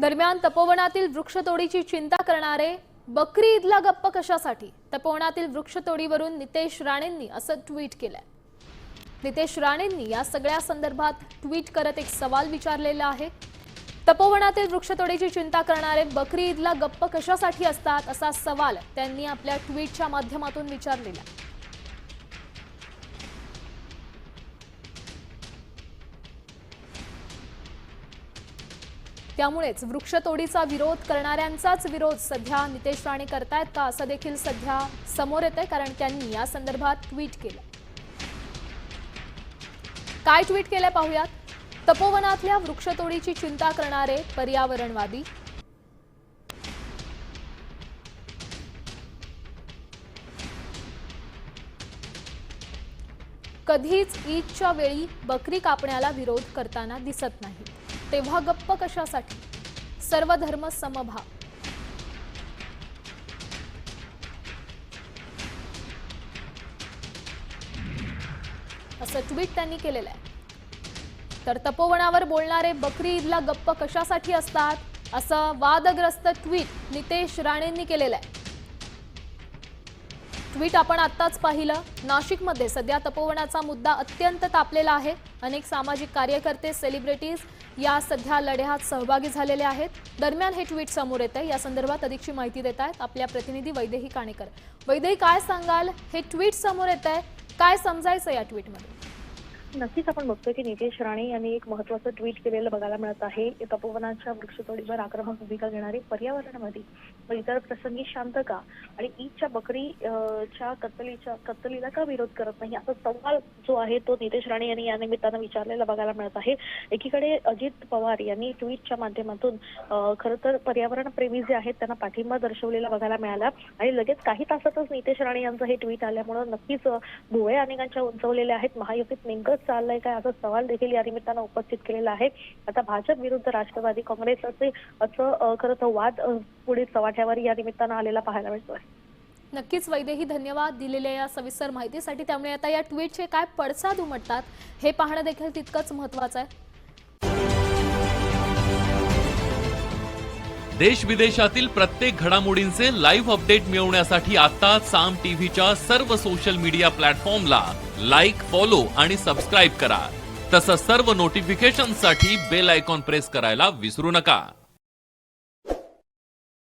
दरम्यान तपोवनातील वृक्षतोडीची चिंता करणारे बकरी ईदला गप्प कशासाठी? तपोवनातील वृक्षतोडीवरून नितेश राणेंनी असं ट्विट केलंय। नितेश राणेंनी या सगळ्या संदर्भात ट्विट करत एक सवाल विचारलेला आहे। तपोवनातील वृक्षतोडीची चिंता करणारे बकरी ईदला गप्प कशासाठी असतात असा सवाल त्यांनी आपल्या ट्विटच्या माध्यमातून विचारलेला आहे। त्यामुळेच वृक्षतोडीचा विरोध करणाऱ्यांचाच विरोध सध्या नितेश राणे करतायत का असं देखील सध्या समोर येतंय, कारण त्यांनी या संदर्भात ट्विट केलं। काय ट्विट केलंय पाहूयात। तपोवनातल्या वृक्षतोडीची चिंता करणारे पर्यावरणवादी कधीच ईदच्या वेळी बकरी कापण्याला विरोध करताना दिसत नाही, तेव्हा गप्प कशासाठी? सर्व धर्म समभाव। असं ट्विट त्यांनी केलेलं आहे। तर तपोवनावर बोलणारे बकरी ईदला गप्प कशासाठी असतात असं वादग्रस्त ट्विट नितेश राणेंनी केलेलं आहे। ट्विट आपण आत्ताच पाहिलं। नाशिकमध्ये सध्या तपोवनाचा मुद्दा अत्यंत तापलेला आहे। अनेक सामाजिक कार्यकर्ते, सेलिब्रिटीज या सध्या लढ्यात सहभागी झालेले आहेत। दरम्यान हे ट्विट समोर येतंय। या संदर्भात अधिकची माहिती देत आहेत आपल्या प्रतिनिधी वैदेही काणेकर। वैदेही, काय सांगाल? हे ट्विट समोर येतंय, काय समजायचं या ट्विटमध्ये? नक्कीच आपण बघतोय की नितेश राणे यांनी एक महत्त्वाचं ट्विट केलेलं बघायला मिळत आहे। तपोवनाच्या वृक्षतोडीवर आक्रमक भूमिका घेणारी पर्यावरणवादी व इतर प्रसंगी शांत का आणि ईदच्या बकरीच्या कत्तलीला का विरोध करत नाही असा सवाल जो आहे तो नितेश राणे यांनी या निमित्तानं विचारलेला बघायला मिळत आहे। एकीकडे अजित पवार यांनी ट्विटच्या माध्यमातून खरं तर पर्यावरण प्रेमी जे आहेत त्यांना पाठिंबा दर्शवलेला बघायला मिळाला आणि लगेच काही तासातच नितेश राणे यांचं हे ट्विट आल्यामुळे नक्कीच भुवया अनेकांच्या उंचवलेल्या आहेत। महायुतीत नेमकं चाललंय काय असा सवाल देखील या निमित्तानं उपस्थित केलेला आहे। आता भाजप विरुद्ध राष्ट्रवादी काँग्रेस असं खरं तर वाद पुढे चव्हाट्यावर या निमित्तानं आलेला पाहायला मिळतोय। नक्कीच वैदेही, धन्यवाद दिलेल्या या सविस्तर माहितीसाठी। त्यामुळे आता या ट्विटचे काय पडसाद उमटतात हे पाहणं देखील तितकंच महत्त्वाचं आहे। देश विदेशातील प्रत्येक घडामोडींचे लाईव्ह अपडेट मिळवण्यासाठी आता साम टीव्हीच्या सर्व सोशल मीडिया प्लॅटफॉर्मला लाईक, फॉलो आणि सबस्क्राईब करा। तसंच सर्व नोटिफिकेशनसाठी बेल आयकॉन प्रेस करायला विसरू नका।